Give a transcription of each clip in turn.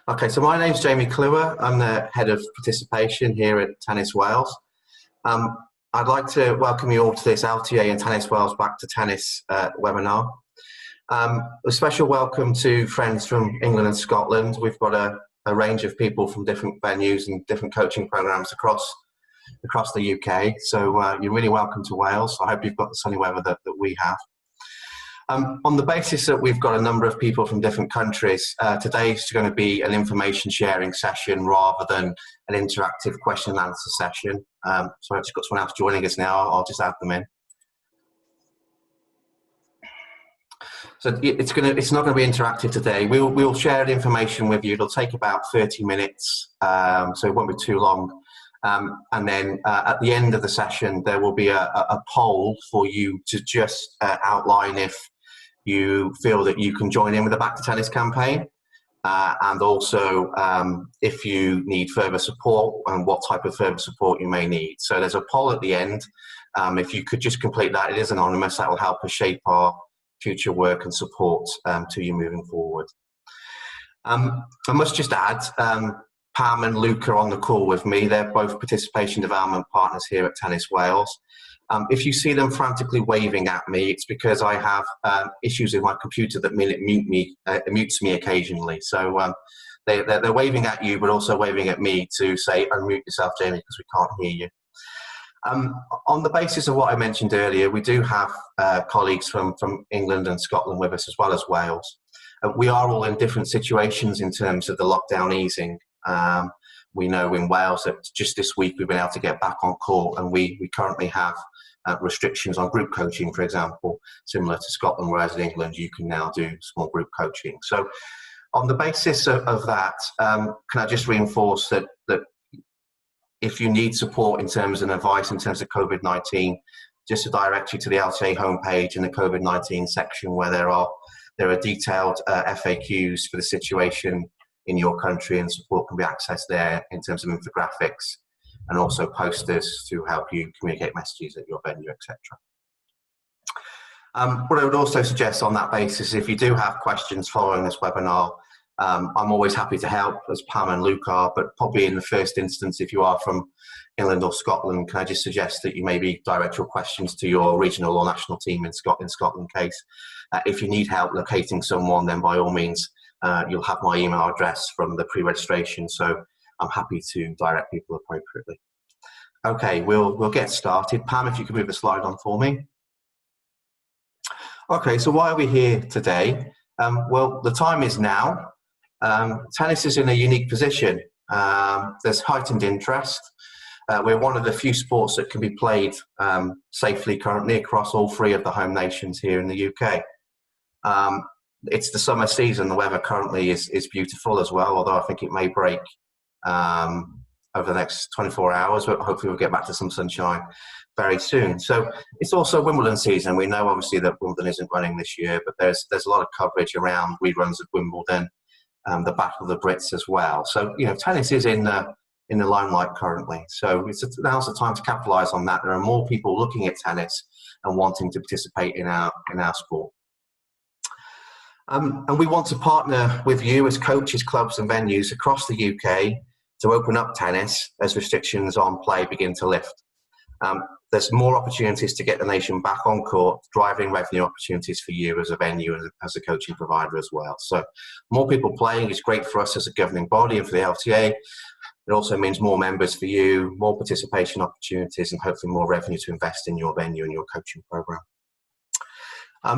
Okay, so my name's Jamie Kluwer. I'm the head of participation here at Tennis Wales. Um, I'd like to welcome you all to this LTA and Tennis Wales Back to Tennis webinar. A special welcome to friends from England and Scotland. We've got a range of people from different venues and different coaching programs across the UK. So you're really welcome to Wales. I hope you've got the sunny weather that we have. On the basis that we've got a number of people from different countries, today's going to be an information sharing session rather than an interactive question and answer session. So I've just got someone else joining us now. I'll just add them in. So it's not going to be interactive today. We'll share the information with you. It'll take about 30 minutes, so it won't be too long. And then at the end of the session, there will be a poll for you to just outline if you feel that you can join in with the Back to Tennis campaign, and also if you need further support and what type of further support you may need. So there's a poll at the end. If you could just complete that, it is anonymous. That will help us shape our future work and support to you moving forward. I must just add, Pam and Luke are on the call with me. They're both participation development partners here at Tennis Wales. If you see them frantically waving at me, it's because I have issues with my computer that mean it mutes me occasionally. So they're waving at you, but also waving at me to say, unmute yourself, Jamie, because we can't hear you. On the basis of what I mentioned earlier, we do have colleagues from England and Scotland with us, as well as Wales. We are all in different situations in terms of the lockdown easing. We know in Wales that just this week we've been able to get back on court, and we currently have restrictions on group coaching, for example, similar to Scotland, whereas in England you can now do small group coaching. So on the basis of that, can I just reinforce that if you need support in terms of advice in terms of COVID-19, just to direct you to the LTA homepage in the COVID-19 section, where there are detailed FAQs for the situation in your country, and support can be accessed there in terms of infographics and also posters to help you communicate messages at your venue, etc. What I would also suggest on that basis, if you do have questions following this webinar, I'm always happy to help, as Pam and Luke are, but probably in the first instance, if you are from England or Scotland, can I just suggest that you maybe direct your questions to your regional or national team in Scotland case. If you need help locating someone, then by all means, you'll have my email address from the pre-registration, so I'm happy to direct people appropriately. Okay, we'll get started. Pam, if you could move the slide on for me. Okay, so why are we here today? Well, the time is now. Tennis is in a unique position. There's heightened interest. We're one of the few sports that can be played safely currently across all three of the home nations here in the UK. It's the summer season. The weather currently is beautiful as well, although I think it may break over the next 24 hours, but hopefully we'll get back to some sunshine very soon. So it's also Wimbledon season. We know obviously that Wimbledon isn't running this year, but there's a lot of coverage around reruns of Wimbledon, the Battle of the Brits as well. So, you know, tennis is in the limelight currently. So now's the time to capitalise on that. There are more people looking at tennis and wanting to participate in our sport. And we want to partner with you as coaches, clubs and venues across the UK to open up tennis as restrictions on play begin to lift. There's more opportunities to get the nation back on court, driving revenue opportunities for you as a venue and as a coaching provider as well. So more people playing is great for us as a governing body and for the LTA. It also means more members for you, more participation opportunities, and hopefully more revenue to invest in your venue and your coaching program.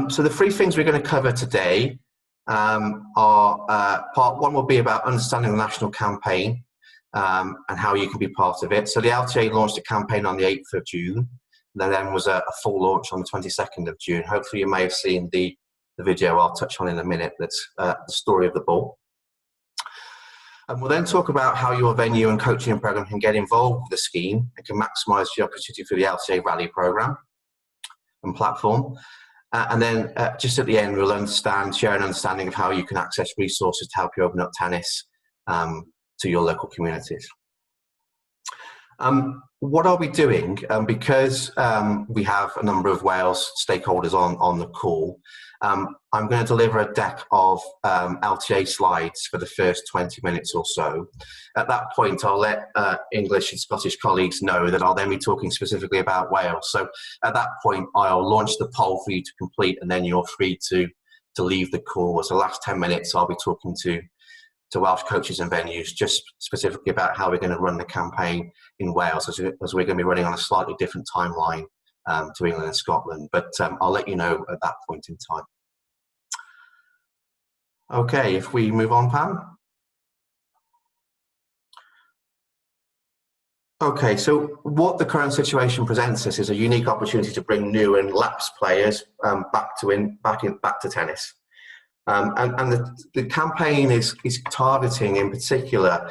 So the three things we're going to cover today are part one will be about understanding the national campaign and how you can be part of it. So the LTA launched a campaign on the 8th of June. And then was a full launch on the 22nd of June. Hopefully you may have seen the video I'll touch on in a minute. That's the story of the ball. And we'll then talk about how your venue and coaching program can get involved with the scheme and can maximise the opportunity for the LTA Rally program and platform. And then just at the end, we'll share an understanding of how you can access resources to help you open up tennis to your local communities. what are we doing? Because we have a number of Wales stakeholders on the call, I'm going to deliver a deck of LTA slides for the first 20 minutes or so. At that point, I'll let English and Scottish colleagues know that I'll then be talking specifically about Wales. So at that point, I'll launch the poll for you to complete, and then you're free to leave the call. So the last 10 minutes, I'll be talking to Welsh coaches and venues, just specifically about how we're going to run the campaign in Wales, as we're going to be running on a slightly different timeline to England and Scotland. But I'll let you know at that point in time. Okay, if we move on, Pam. Okay, so what the current situation presents us is a unique opportunity to bring new and lapsed players back to tennis. And the campaign is targeting, in particular,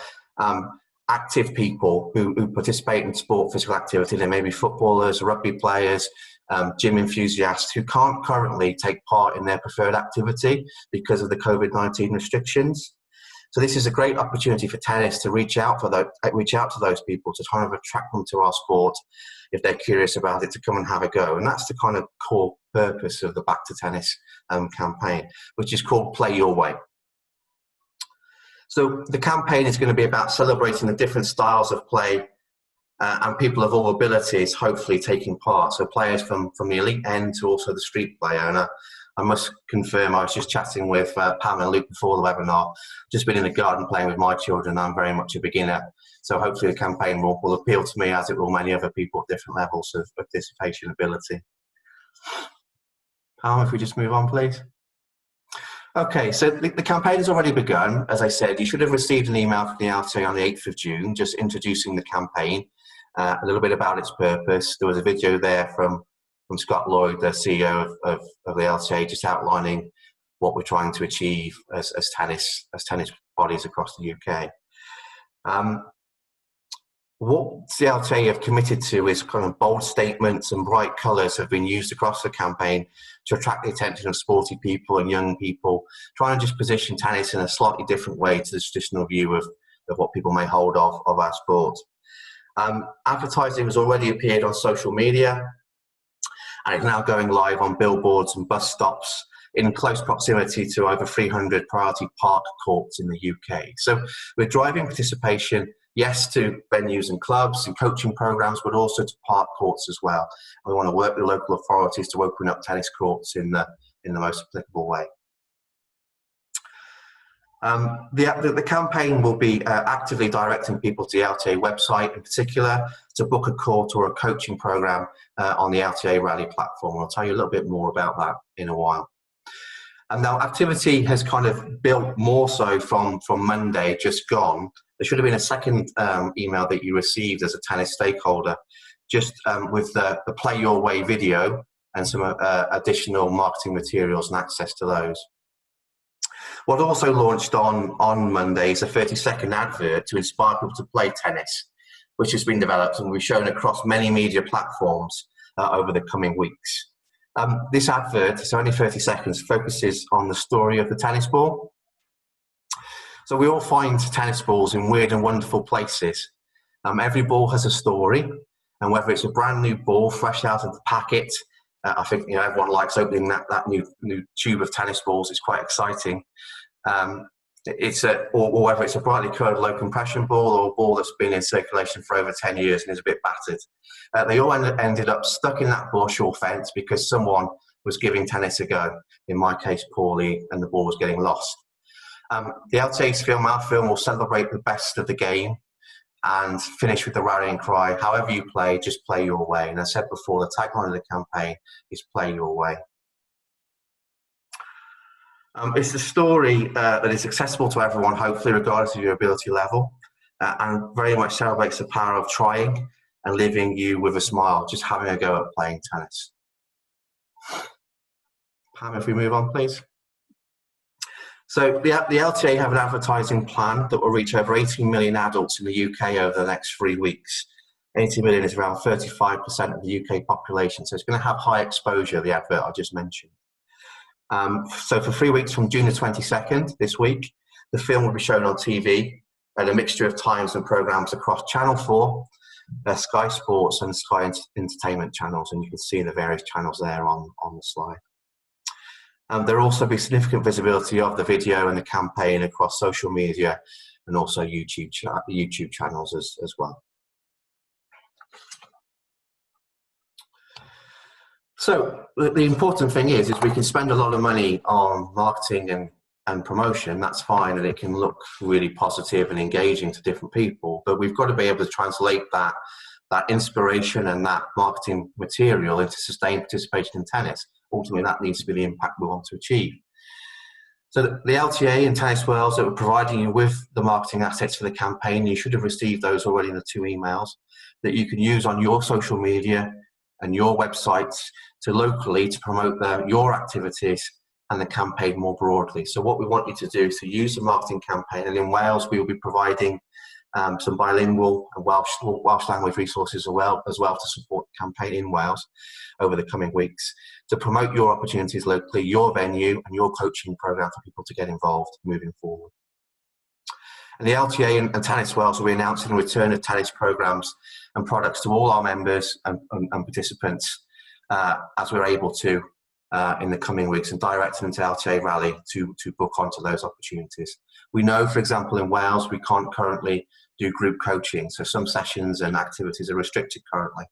active people who participate in sport physical activity. They may be footballers, rugby players, gym enthusiasts who can't currently take part in their preferred activity because of the COVID-19 restrictions. So this is a great opportunity for tennis to reach out to those people, to kind of attract them to our sport if they're curious about it, to come and have a go. And that's the kind of core purpose of the Back to Tennis campaign, which is called Play Your Way. So the campaign is going to be about celebrating the different styles of play and people of all abilities hopefully taking part. So players from the elite end to also the street player. And I must confirm, I was just chatting with Pam and Luke before the webinar, just been in the garden playing with my children. I'm very much a beginner. So hopefully the campaign will appeal to me, as it will many other people at different levels of participation ability. Pam, if we just move on, please. Okay, so the campaign has already begun. As I said, you should have received an email from the LTA on the 8th of June, just introducing the campaign, a little bit about its purpose. There was a video there from Scott Lloyd, the CEO of the LTA, just outlining what we're trying to achieve as tennis bodies across the UK. What the LTA have committed to is kind of bold statements and bright colours have been used across the campaign to attract the attention of sporty people and young people, trying to just position tennis in a slightly different way to the traditional view of what people may hold of our sport. Advertising has already appeared on social media, and it's now going live on billboards and bus stops in close proximity to over 300 priority park courts in the UK. So we're driving participation, yes, to venues and clubs and coaching programs, but also to park courts as well. We want to work with local authorities to open up tennis courts in the most applicable way. The campaign will be actively directing people to the LTA website, in particular, to book a court or a coaching program on the LTA Rally platform. I'll tell you a little bit more about that in a while. And now activity has kind of built more so from Monday just gone. There should have been a second email that you received as a tennis stakeholder, just with the Play Your Way video and some additional marketing materials and access to those. What also launched on Monday is a 30-second advert to inspire people to play tennis, which has been developed and will be shown across many media platforms over the coming weeks. This advert, it's only 30 seconds, focuses on the story of the tennis ball. So we all find tennis balls in weird and wonderful places. Every ball has a story, and whether it's a brand new ball fresh out of the packet, I think everyone likes opening that new tube of tennis balls. It's quite exciting. Or whether it's a brightly coloured low compression ball or a ball that's been in circulation for over 10 years and is a bit battered. They all ended up stuck in that bush or fence because someone was giving tennis a go, in my case poorly, and the ball was getting lost. The LTA's film, our film, will celebrate the best of the game and finish with the rallying cry, however you play, just play your way. And as I said before, the tagline of the campaign is play your way. It's a story that is accessible to everyone, hopefully, regardless of your ability level, and very much celebrates the power of trying and leaving you with a smile, just having a go at playing tennis. Pam, if we move on, please. So the LTA have an advertising plan that will reach over 18 million adults in the UK over the next 3 weeks. 80 million is around 35% of the UK population, so it's going to have high exposure, the advert I just mentioned. So for 3 weeks from June the 22nd, this week, the film will be shown on TV at a mixture of times and programmes across Channel 4, Sky Sports and Sky Entertainment channels, and you can see the various channels there on the slide. There will also be significant visibility of the video and the campaign across social media and also YouTube channels as well. So the important thing is we can spend a lot of money on marketing and promotion, that's fine, and it can look really positive and engaging to different people, but we've got to be able to translate that inspiration and that marketing material into sustained participation in tennis. Ultimately, that needs to be the impact we want to achieve. So the LTA and Tennis Wales that were providing you with the marketing assets for the campaign, you should have received those already in the 2 emails, that you can use on your social media and your websites to locally to promote your activities and the campaign more broadly. So what we want you to do is to use the marketing campaign, and in Wales we will be providing some bilingual and Welsh language resources as well to support the campaign in Wales over the coming weeks, to promote your opportunities locally, your venue and your coaching program for people to get involved moving forward. And the LTA and Tennis Wales will be announcing the return of tennis programs and products to all our members and participants as we're able to in the coming weeks, and direct them to LTA Rally to book onto those opportunities. We know, for example, in Wales, we can't currently do group coaching, so some sessions and activities are restricted currently.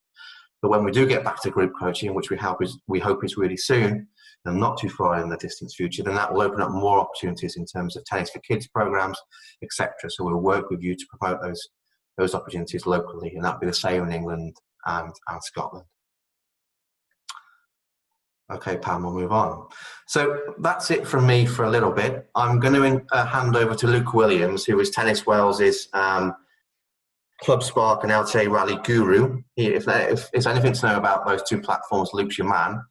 But when we do get back to group coaching, which we hope is really soon, and not too far in the distant future, then that will open up more opportunities in terms of tennis for kids programs, etc. So we'll work with you to promote those opportunities locally, and that'll be the same in England and Scotland. Okay, Pam, we'll move on. So that's it from me for a little bit. I'm going to hand over to Luke Williams, who is Tennis Wales's Club Spark and LTA Rally guru. If there's anything to know about those 2 platforms, Luke's your man.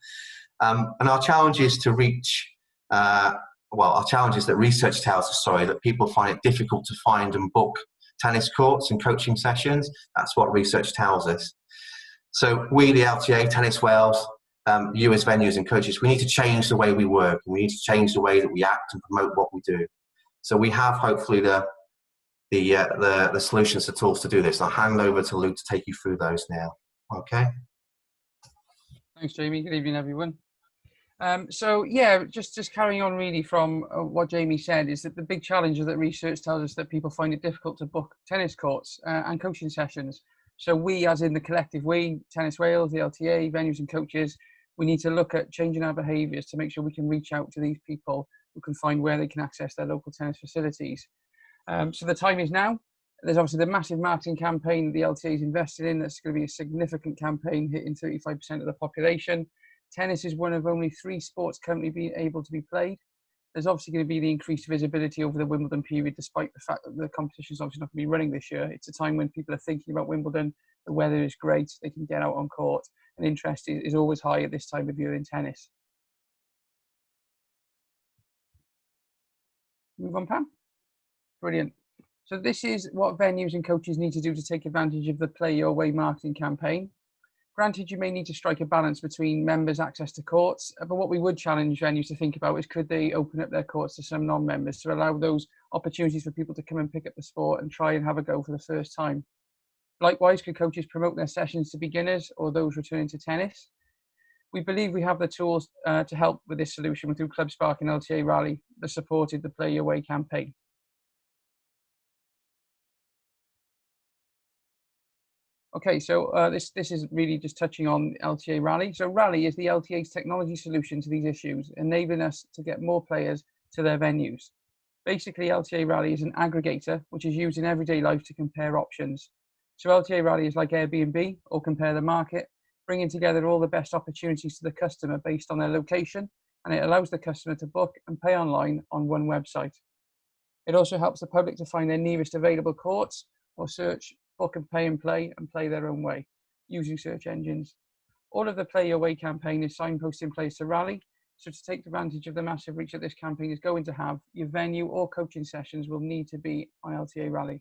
And our challenge is to reach, our challenge is that research tells us, that people find it difficult to find and book tennis courts and coaching sessions. That's what research tells us. So we, the LTA, Tennis Wales, you as venues and coaches, we need to change the way we work, and we need to change the way that we act and promote what we do. So we have hopefully the solutions, the tools to do this. I'll hand over to Luke to take you through those now. Okay. Thanks, Jamie. Good evening, everyone. So yeah, just carrying on really from what Jamie said, is that the big challenge is that research tells us that people find it difficult to book tennis courts and coaching sessions. So we, as in the collective we, Tennis Wales, the LTA, venues and coaches, we need to look at changing our behaviours to make sure we can reach out to these people who can find where they can access their local tennis facilities. So the time is now. There's obviously the massive marketing campaign that the LTA is invested in. That's going to be a significant campaign hitting 35% of the population. Tennis is one of only 3 sports currently being able to be played. There's obviously going to be the increased visibility over the Wimbledon period, despite the fact that the competition is obviously not going to be running this year. It's a time when people are thinking about Wimbledon. The weather is great. They can get out on court, and interest is always high at this time of year in tennis. Move on, Pam. Brilliant. So this is what venues and coaches need to do to take advantage of the Play Your Way marketing campaign. Granted, you may need to strike a balance between members' access to courts, but what we would challenge venues to think about is, could they open up their courts to some non-members to allow those opportunities for people to come and pick up the sport and try and have a go for the first time. Likewise, could coaches promote their sessions to beginners or those returning to tennis? We believe we have the tools to help with this solution through Club Spark and LTA Rally that supported the Play Your Way campaign. Okay, so this is really just touching on LTA Rally. So Rally is the LTA's technology solution to these issues, enabling us to get more players to their venues. Basically, LTA Rally is an aggregator which is used in everyday life to compare options. So LTA Rally is like Airbnb or Compare the Market, bringing together all the best opportunities to the customer based on their location, and it allows the customer to book and pay online on one website. It also helps the public to find their nearest available courts or search, book and play their own way using search engines. All of the Play Your Way campaign is signposting players to Rally. So to take advantage of the massive reach that this campaign is going to have, your venue or coaching sessions will need to be on LTA Rally.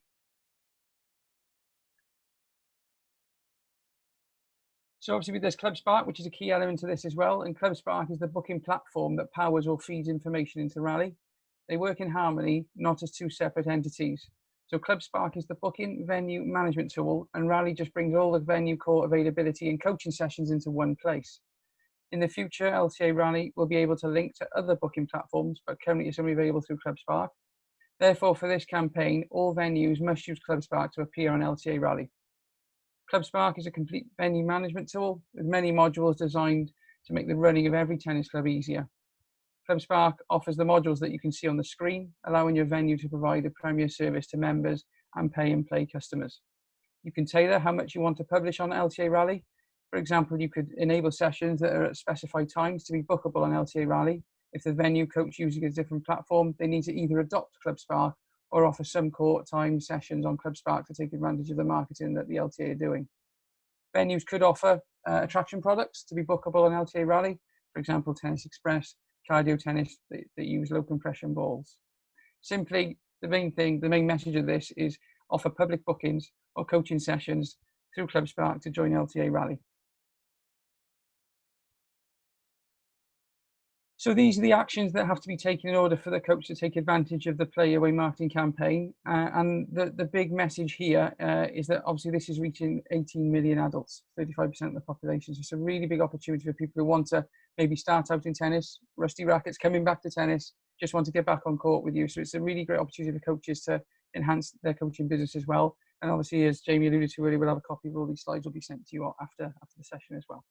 So obviously there's Club Spark, which is a key element to this as well. And Club Spark is the booking platform that powers or feeds information into Rally. They work in harmony, not as 2 separate entities. So Club Spark is the booking venue management tool, and Rally just brings all the venue court availability and coaching sessions into one place. In the future, LTA Rally will be able to link to other booking platforms, but currently it's only available through Club Spark. Therefore, for this campaign, all venues must use Club Spark to appear on LTA Rally. Club Spark is a complete venue management tool with many modules designed to make the running of every tennis club easier. Club Spark offers the modules that you can see on the screen, allowing your venue to provide a premier service to members and pay and play customers. You can tailor how much you want to publish on LTA Rally. For example, you could enable sessions that are at specified times to be bookable on LTA Rally. If the venue coach using a different platform, they need to either adopt Club Spark or offer some court time sessions on Club Spark to take advantage of the marketing that the LTA are doing. Venues could offer attraction products to be bookable on LTA Rally. For example, Tennis Express, cardio tennis that use low compression balls. Simply, the main message of this is offer public bookings or coaching sessions through Club Spark to join LTA Rally. So these are the actions that have to be taken in order for the coach to take advantage of the Play Your Way marketing campaign. And the big message here is that obviously this is reaching 18 million adults, 35% of the population. So it's a really big opportunity for people who want to maybe start out in tennis, rusty rackets, coming back to tennis, just want to get back on court with you. So it's a really great opportunity for coaches to enhance their coaching business as well. And obviously, as Jamie alluded to earlier, we'll have a copy of all these slides will be sent to you after the session as well.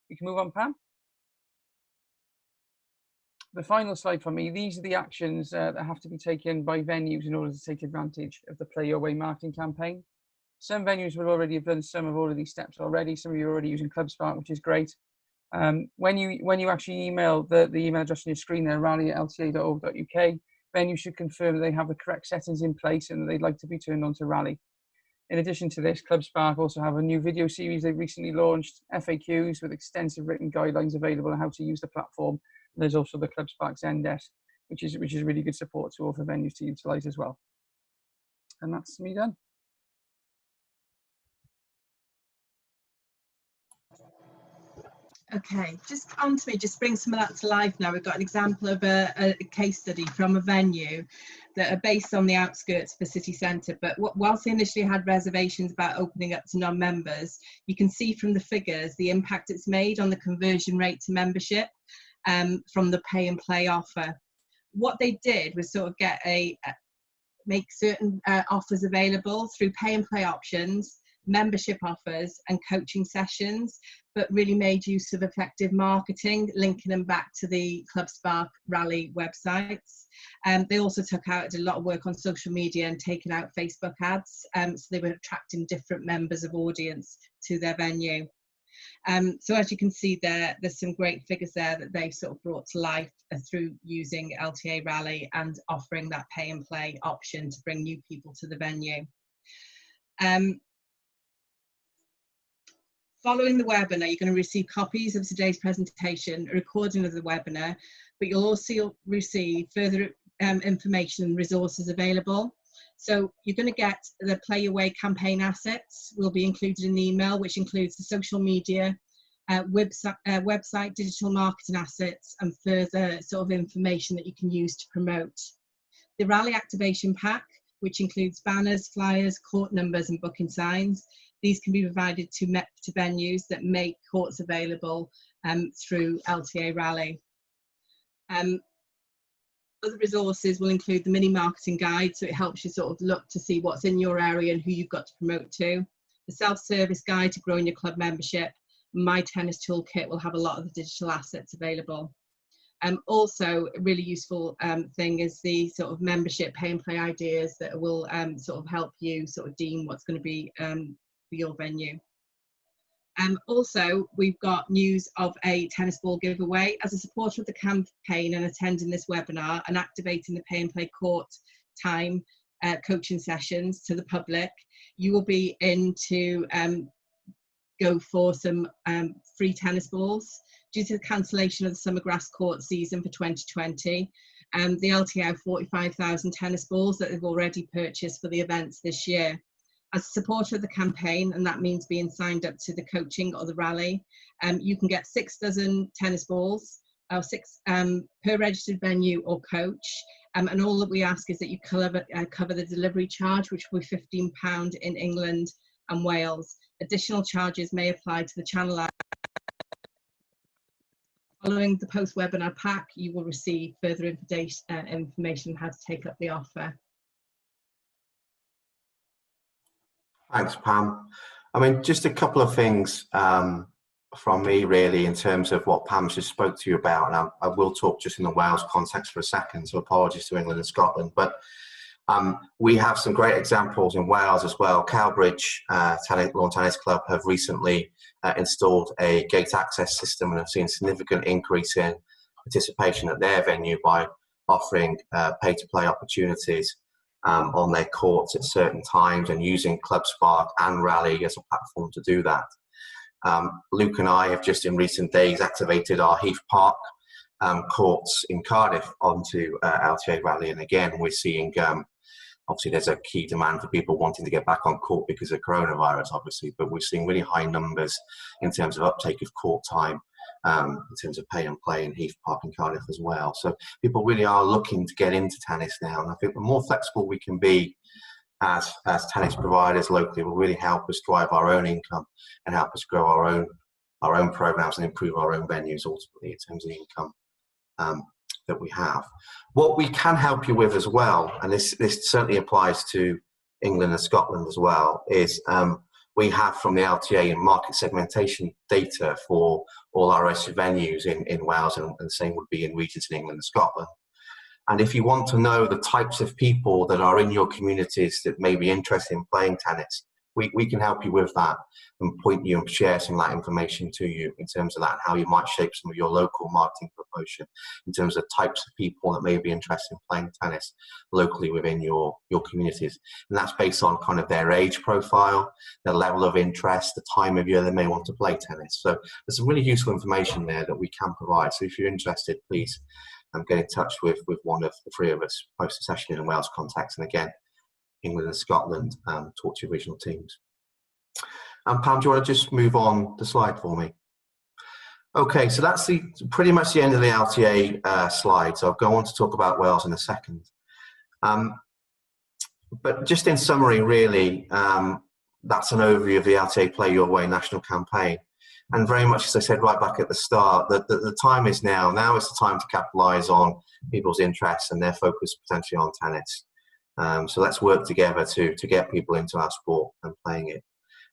We can move on, Pam. The final slide for me, these are the actions that have to be taken by venues in order to take advantage of the Play Your Way marketing campaign. Some venues will already have done some of all of these steps already. Some of you are already using Club Spark, which is great. When you actually email the email address on your screen there, rally@lta.org.uk, venues should confirm that they have the correct settings in place and that they'd like to be turned on to Rally. In addition to this, Club Spark also have a new video series they've recently launched, FAQs with extensive written guidelines available on how to use the platform. And there's also the Club Spark Zen Desk, which is a really good support tool for venues to utilize as well. And that's me done. Okay, just on to me, just bring some of that to life now. We've got an example of a case study from a venue that are based on the outskirts of the city centre, but whilst they initially had reservations about opening up to non-members, you can see from the figures the impact it's made on the conversion rate to membership from the pay and play offer. What they did was sort of make certain offers available through pay and play options, membership offers and coaching sessions, but really made use of effective marketing, linking them back to the Club Spark Rally websites. They also did a lot of work on social media and taking out Facebook ads, so they were attracting different members of audience to their venue. So as you can see there's some great figures there that they've sort of brought to life through using LTA Rally and offering that pay and play option to bring new people to the venue. Following the webinar, you're going to receive copies of today's presentation, a recording of the webinar, but you'll also receive further information and resources available. So you're going to get the Play Your Way campaign assets will be included in the email, which includes the social media, website, digital marketing assets, and further sort of information that you can use to promote. The Rally Activation Pack, which includes banners, flyers, court numbers, and booking signs. These can be provided to venues that make courts available through LTA Rally. Other resources will include the mini marketing guide, so it helps you sort of look to see what's in your area and who you've got to promote to. The self-service guide to growing your club membership. My Tennis Toolkit will have a lot of the digital assets available. Also, a really useful thing is the sort of membership pay and play ideas that will sort of help you sort of deem what's going to be for your venue. Also, we've got news of a tennis ball giveaway. As a supporter of the campaign and attending this webinar and activating the pay and play court time coaching sessions to the public, you will be in to go for some free tennis balls. Due to the cancellation of the summer grass court season for 2020, the LTA have 45,000 tennis balls that they've already purchased for the events this year. As a supporter of the campaign, and that means being signed up to the coaching or the rally, you can get 6 dozen tennis balls, 6 per registered venue or coach, And all that we ask is that you cover the delivery charge, which will be £15 in England and Wales. Additional charges may apply to the channel. Following the post-webinar pack, you will receive further information on how to take up the offer. Thanks, Pam. I mean, just a couple of things from me, really, in terms of what Pam just spoke to you about. And I will talk just in the Wales context for a second, so apologies to England and Scotland. But we have some great examples in Wales as well. Cowbridge Lawn Tennis Club have recently installed a gate access system and have seen a significant increase in participation at their venue by offering pay-to-play opportunities on their courts at certain times and using Club Spark and Rally as a platform to do that. Luke and I have just in recent days activated our Heath Park courts in Cardiff onto LTA Rally, and again we're seeing obviously there's a key demand for people wanting to get back on court because of coronavirus, obviously, but we're seeing really high numbers in terms of uptake of court time, in terms of pay and play in Heath Park and Cardiff as well. So people really are looking to get into tennis now, and I think the more flexible we can be as tennis providers locally will really help us drive our own income and help us grow our own programs and improve our own venues ultimately in terms of the income that we have. What we can help you with as well, and this certainly applies to England and Scotland as well, is we have from the LTA and market segmentation data for all our venues in Wales, and the same would be in regions in England and Scotland. And if you want to know the types of people that are in your communities that may be interested in playing tennis, we can help you with that and point you and share some of that information to you in terms of that, how you might shape some of your local marketing promotion in terms of types of people that may be interested in playing tennis locally within your communities. And that's based on kind of their age profile, their level of interest, the time of year they may want to play tennis. So there's some really useful information there that we can provide. So if you're interested, please get in touch with one of the three of us, post a session in Wales contacts, and again, England and Scotland, talk to your regional teams. Pam, do you want to just move on the slide for me? Okay, so that's pretty much the end of the LTA slide. So I'll go on to talk about Wales in a second. But just in summary, really, that's an overview of the LTA Play Your Way national campaign. And very much, as I said right back at the start, the time is now. Now is the time to capitalise on people's interests and their focus potentially on tennis. So let's work together to get people into our sport and playing it.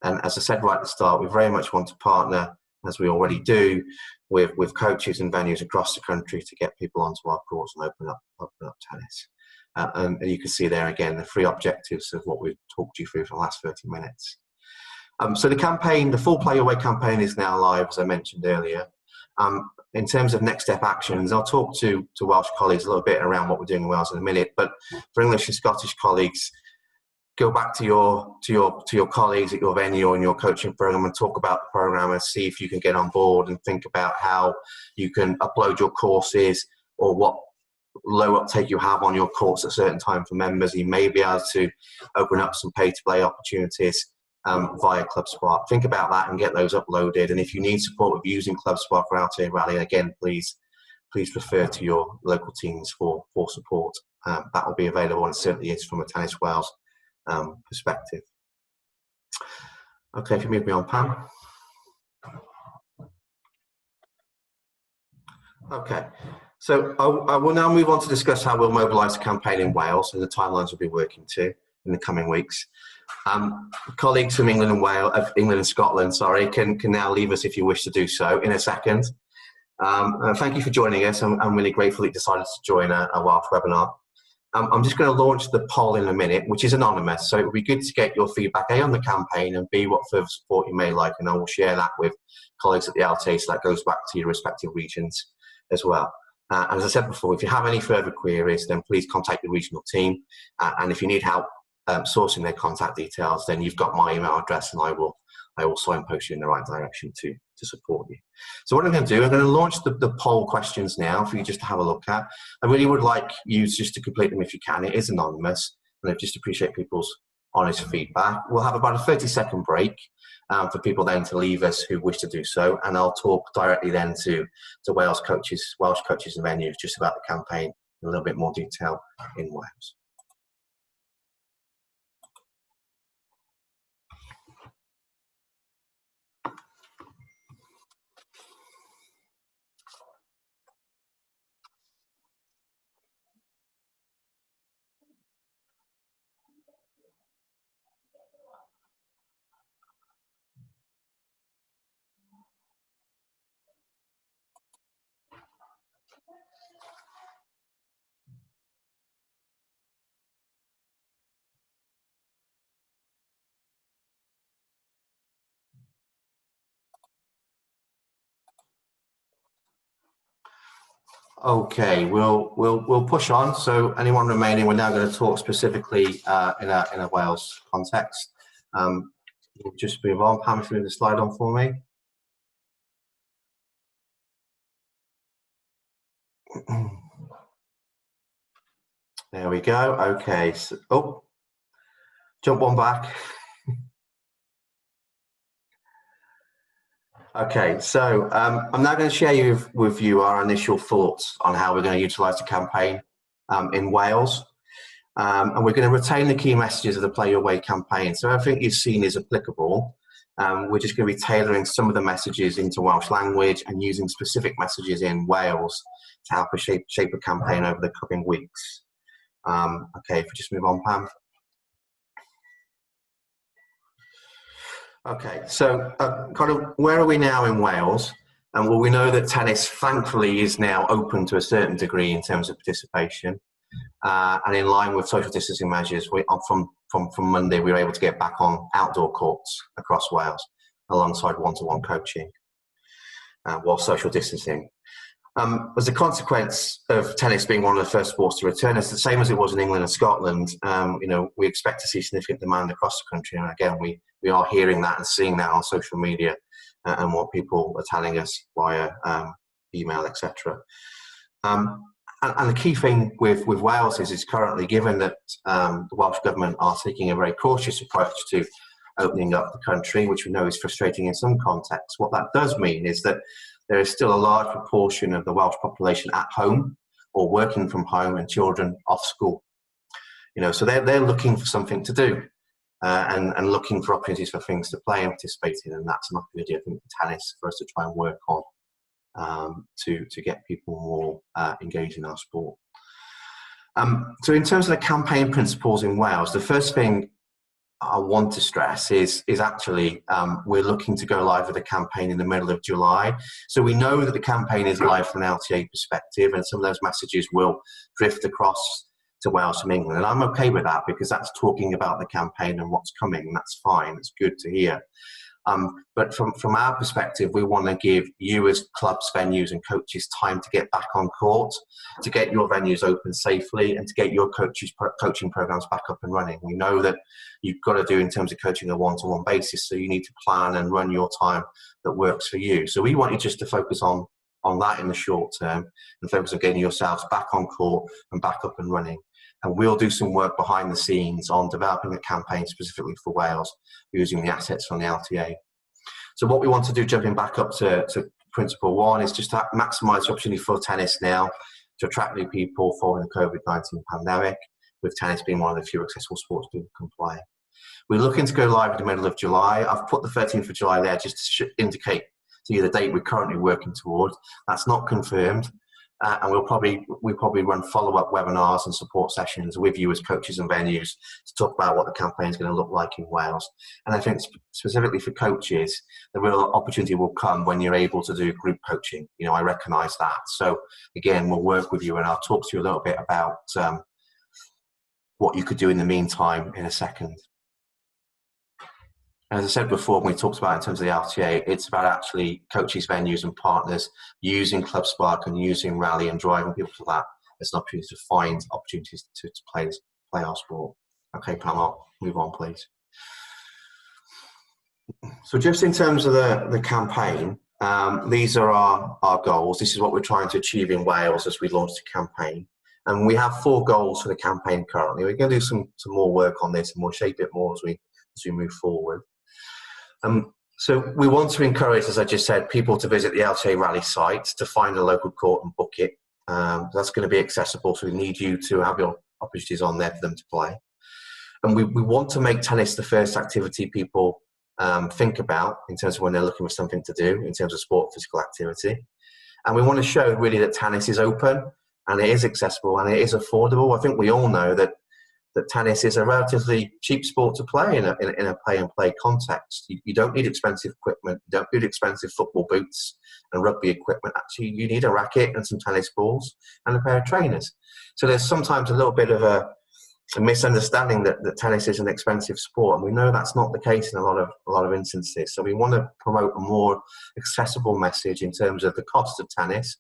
And as I said right at the start, we very much want to partner, as we already do, with coaches and venues across the country to get people onto our courts and open up tennis. And you can see there again the three objectives of what we've talked you through for the last 30 minutes. So the campaign, the full Play Your Way campaign, is now live, as I mentioned earlier. In terms of next step actions, I'll talk to Welsh colleagues a little bit around what we're doing in Wales in a minute. But for English and Scottish colleagues, go back to your colleagues at your venue and your coaching program and talk about the program and see if you can get on board and think about how you can upload your courses or what low uptake you have on your course at a certain time for members. You may be able to open up some pay-to-play opportunities via Club Spark. Think about that and get those uploaded. And if you need support with using Club Spark or LTA Rally, again, please refer to your local teams for support. That will be available, and it certainly is from a Tennis Wales perspective. Okay, if you move me on, Pam. Okay, so I will now move on to discuss how we'll mobilise the campaign in Wales and the timelines we'll be working to in the coming weeks. Colleagues from England and Wales, England and Scotland, sorry, can now leave us if you wish to do so in a second. Thank you for joining us. I'm really grateful that you decided to join a Welsh webinar. I'm just going to launch the poll in a minute, which is anonymous, so it would be good to get your feedback, A, on the campaign, and B, what further support you may like, and I will share that with colleagues at the LTA, so that goes back to your respective regions as well. As I said before, if you have any further queries, then please contact the regional team, and if you need help sourcing their contact details, then you've got my email address, and I will signpost you in the right direction to support you. So what I'm going to do, I'm going to launch the poll questions now for you just to have a look at. I really would like you just to complete them if you can. It is anonymous, and I just appreciate people's honest feedback. We'll have about a 30-second break for people then to leave us who wish to do so, and I'll talk directly then to Welsh coaches and venues just about the campaign in a little bit more detail in Wales. Okay, we'll push on. So anyone remaining, we're now going to talk specifically in a Wales context. We'll just move on. Pam, if you move the slide on for me. There we go. Okay. So, oh, jump one back. Okay, so I'm now going to share with you our initial thoughts on how we're going to utilise the campaign in Wales. And we're going to retain the key messages of the Play Your Way campaign. So everything you've seen is applicable. We're just going to be tailoring some of the messages into Welsh language and using specific messages in Wales to help us shape a campaign over the coming weeks. Okay, if we just move on, Pam. Okay, so kind of where are we now in Wales? And well, we know that tennis, thankfully, is now open to a certain degree in terms of participation. And in line with social distancing measures, from Monday, we were able to get back on outdoor courts across Wales alongside one-to-one coaching while social distancing. As a consequence of tennis being one of the first sports to return, it's the same as it was in England and Scotland. You know, we expect to see significant demand across the country, and again, we are hearing that and seeing that on social media and what people are telling us via email, etc. And the key thing with Wales is currently, given that the Welsh Government are taking a very cautious approach to opening up the country, which we know is frustrating in some contexts, what that does mean is that there is still a large proportion of the Welsh population at home or working from home and children off school. You know, so they're looking for something to do and looking for opportunities for things to play and participate in, and that's an opportunity, I think, for tennis for us to try and work on to get people more engaged in our sport. So in terms of the campaign principles in Wales, the first thing I want to stress is actually we're looking to go live with the campaign in the middle of July. So we know that the campaign is live from an LTA perspective, and some of those messages will drift across to Wales from England. And I'm okay with that because that's talking about the campaign and what's coming, and that's fine. It's good to hear. But from our perspective, we want to give you as clubs, venues and coaches time to get back on court, to get your venues open safely and to get your coaching programs back up and running. We know that you've got to do in terms of coaching a one-to-one basis, so you need to plan and run your time that works for you. So we want you just to focus on that in the short term and focus on getting yourselves back on court and back up and running. And we'll do some work behind the scenes on developing a campaign specifically for Wales using the assets from the LTA. So what we want to do, jumping back up to principle one, is just to maximise the opportunity for tennis now to attract new people following the COVID-19 pandemic, with tennis being one of the few accessible sports people can play. We're looking to go live in the middle of July. I've put the 13th of July there just to indicate to you the date we're currently working towards. That's not confirmed. And we'll probably run follow-up webinars and support sessions with you as coaches and venues to talk about what the campaign is going to look like in Wales. And I think specifically for coaches, the real opportunity will come when you're able to do group coaching. You know, I recognise that. So again, we'll work with you, and I'll talk to you a little bit about what you could do in the meantime in a second. As I said before, when we talked about in terms of the LTA, it's about actually coaches, venues and partners using Club Spark and using Rally and driving people to that as an opportunity to find opportunities to play our sport. Okay, Pam, I'll move on, please. So just in terms of the campaign, these are our goals. This is what we're trying to achieve in Wales as we launch the campaign. And we have 4 goals for the campaign currently. We're going to do some more work on this, and we'll shape it more as we move forward. So we want to encourage, as I just said, people to visit the LTA Rally site to find a local court and book it. That's going to be accessible, so we need you to have your opportunities on there for them to play. And we want to make tennis the first activity people think about in terms of when they're looking for something to do in terms of sport, physical activity. And we want to show really that tennis is open and it is accessible and it is affordable. I think we all know that tennis is a relatively cheap sport to play in a play and play context. You don't need expensive equipment. You don't need expensive football boots and rugby equipment. Actually, you need a racket and some tennis balls and a pair of trainers. So there's sometimes a little bit of a misunderstanding that tennis is an expensive sport, and we know that's not the case in a lot of instances. So we want to promote a more accessible message in terms of the cost of tennis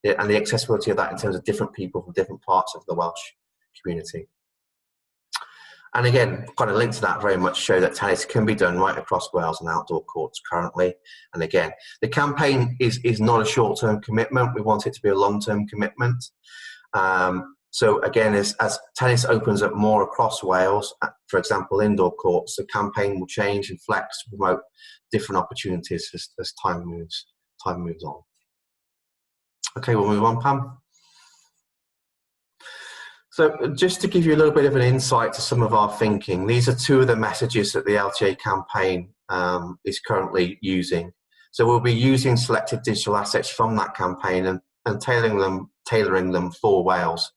and the accessibility of that in terms of different people from different parts of the Welsh community. And again, kind of linked to that, very much show that tennis can be done right across Wales and outdoor courts currently. And again, the campaign is not a short-term commitment. We want it to be a long-term commitment. So again, as tennis opens up more across Wales, for example, indoor courts, the campaign will change and flex to promote different opportunities as time moves on. Okay, we'll move on, Pam. So just to give you a little bit of an insight to some of our thinking, these are two of the messages that the LTA campaign is currently using. So we'll be using selected digital assets from that campaign and tailoring them for Wales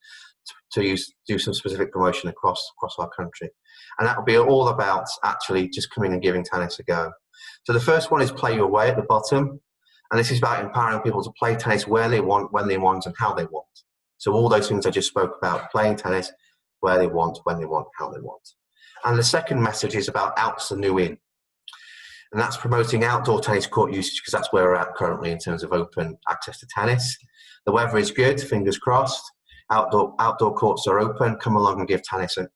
to do some specific promotion across our country. And that will be all about actually just coming and giving tennis a go. So the first one is Play Your Way at the bottom. And this is about empowering people to play tennis where they want, when they want, and how they want. So all those things I just spoke about, playing tennis where they want, when they want, how they want. And the second message is about Out's the New In. And that's promoting outdoor tennis court usage, because that's where we're at currently in terms of open access to tennis. The weather is good, fingers crossed. Outdoor courts are open. Come along and give tennis a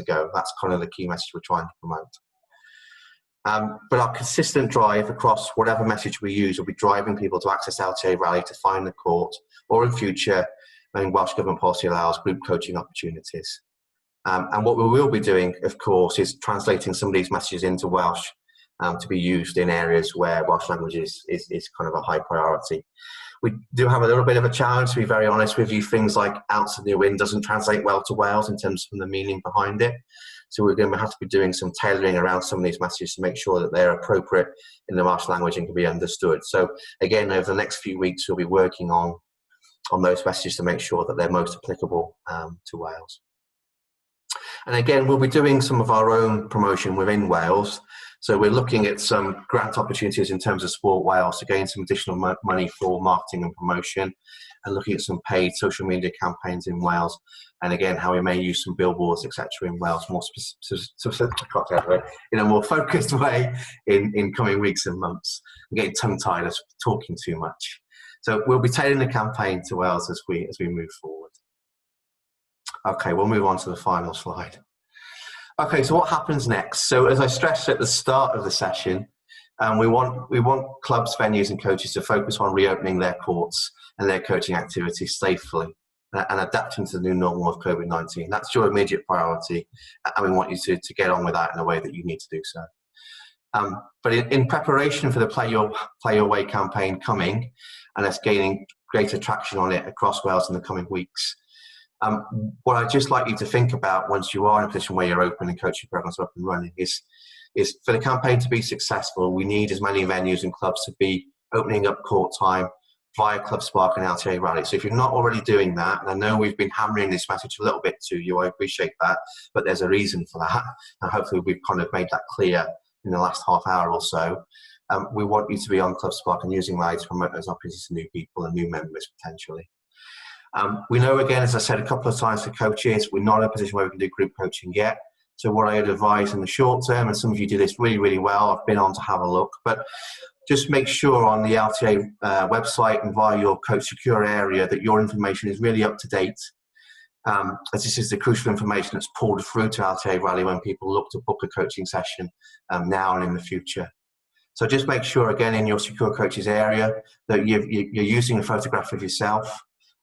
go. That's kind of the key message we're trying to promote. But our consistent drive across whatever message we use will be driving people to access LTA Rally to find the court, or in future, when Welsh Government policy allows, group coaching opportunities. And what we will be doing, of course, is translating some of these messages into Welsh to be used in areas where Welsh language is kind of a high priority. We do have a little bit of a challenge, to be very honest with you. Things like Out's the New In doesn't translate well to Wales in terms of the meaning behind it. So we're going to have to be doing some tailoring around some of these messages to make sure that they're appropriate in the Welsh language and can be understood. So again, over the next few weeks, we'll be working on those messages to make sure that they're most applicable to Wales. And again, we'll be doing some of our own promotion within Wales. So we're looking at some grant opportunities in terms of Sport Wales to gain some additional money for marketing and promotion, and looking at some paid social media campaigns in Wales. And again, how we may use some billboards, etc., in Wales, more in a more focused way in coming weeks and months. I'm getting tongue-tied as talking too much. So we'll be tailoring the campaign to Wales as we move forward. Okay, we'll move on to the final slide. Okay, so what happens next? So as I stressed at the start of the session, we want clubs, venues and coaches to focus on reopening their courts and their coaching activities safely and adapting to the new normal of COVID-19. That's your immediate priority, and we want you to get on with that in a way that you need to do so. But in preparation for the Play Your Way campaign coming, and us gaining greater traction on it across Wales in the coming weeks, what I'd just like you to think about once you are in a position where you're open and coaching programs are up and running is for the campaign to be successful, we need as many venues and clubs to be opening up court time via Club Spark and LTA Rally. So if you're not already doing that, and I know we've been hammering this message a little bit to you, I appreciate that, but there's a reason for that, and hopefully we've kind of made that clear in the last half hour or so. We want you to be on Club Spark and using Rally to promote those opportunities to new people and new members potentially. We know, again, as I said a couple of times to coaches, we're not in a position where we can do group coaching yet. So what I would advise in the short term, and some of you do this really, really well, I've been on to have a look, but just make sure on the LTA website and via your Coach Secure area that your information is really up to date, as this is the crucial information that's pulled through to LTA Rally when people look to book a coaching session now and in the future. So just make sure, again, in your Secure Coaches area that you're using a photograph of yourself,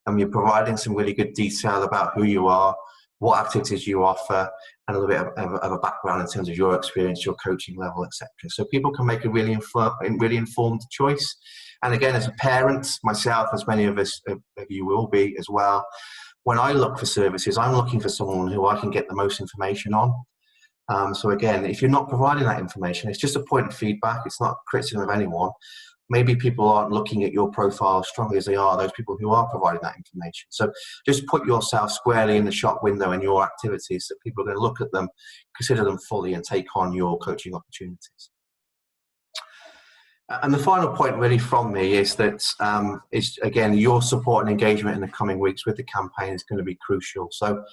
and you're providing some really good detail about who you are, what activities you offer, and a little bit of a background in terms of your experience, your coaching level, etc. So people can make a really informed choice. And again, as a parent, myself, as many of us of you will be as well, when I look for services, I'm looking for someone who I can get the most information on. So again, if you're not providing that information, it's just a point of feedback. It's not criticism of anyone. Maybe people aren't looking at your profile as strongly as they are those people who are providing that information. So just put yourself squarely in the shop window in your activities, so people are going to look at them, consider them fully, and take on your coaching opportunities. And the final point really from me is that, again, your support and engagement in the coming weeks with the campaign is going to be crucial. So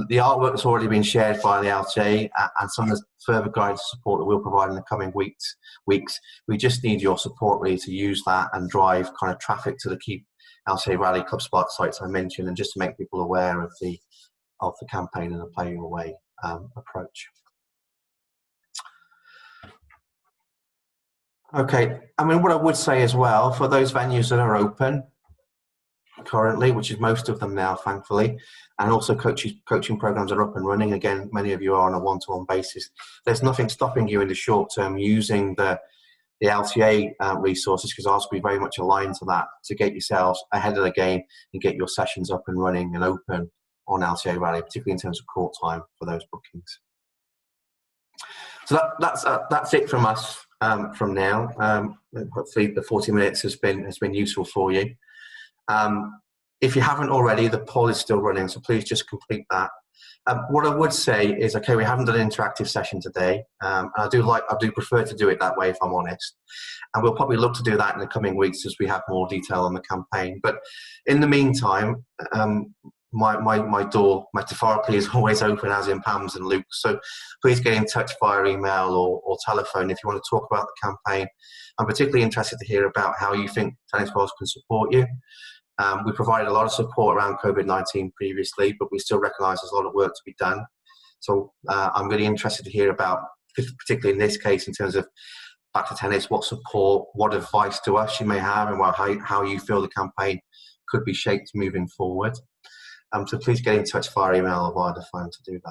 the artwork has already been shared by the LTA, and some of the further guidance support that we'll provide in the coming weeks. We just need your support really to use that and drive kind of traffic to the key LTA Rally Club Spark sites I mentioned, and just to make people aware of the campaign and the Play Your Way approach. Okay, I mean, what I would say as well, for those venues that are open currently, which is most of them now, thankfully, and also coaching programs are up and running. Again, many of you are on a one-to-one basis. There's nothing stopping you in the short term using the LTA resources, because ours will be very much aligned to that, to get yourselves ahead of the game and get your sessions up and running and open on LTA Rally, particularly in terms of court time for those bookings. So that's it from us from now. Hopefully the 40 minutes has been useful for you. If you haven't already, the poll is still running, so please just complete that. What I would say is, okay, we haven't done an interactive session today, and I do prefer to do it that way, if I'm honest. And we'll probably look to do that in the coming weeks as we have more detail on the campaign. But in the meantime, my door metaphorically is always open, as in Pam's and Luke's. So please get in touch via email or telephone if you want to talk about the campaign. I'm particularly interested to hear about how you think Tennis World can support you. We provided a lot of support around COVID-19 previously, but we still recognise there's a lot of work to be done. So I'm really interested to hear about, particularly in this case, in terms of Back to Tennis, what support, what advice to us you may have, and how you feel the campaign could be shaped moving forward. So please get in touch via email or via the phone to do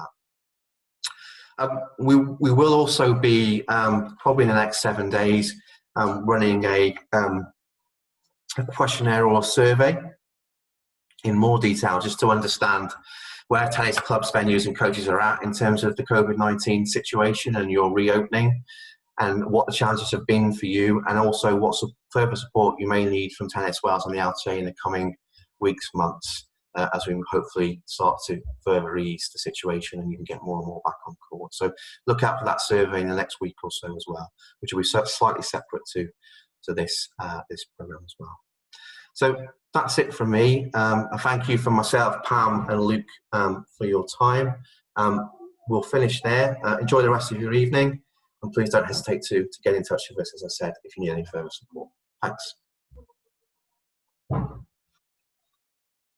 that. We will also be, probably in the next 7 days, running a questionnaire or survey in more detail, just to understand where tennis clubs, venues and coaches are at in terms of the COVID-19 situation and your reopening, and what the challenges have been for you, and also what further support you may need from Tennis Wales and the LTA in the coming weeks, months, as we hopefully start to further ease the situation and you can get more and more back on court. So look out for that survey in the next week or so as well, which will be slightly separate to this program as well. So that's it from me. A thank you from myself, Pam and Luke, for your time. We'll finish there. Enjoy the rest of your evening, and please don't hesitate to get in touch with us, as I said, if you need any further support. Thanks.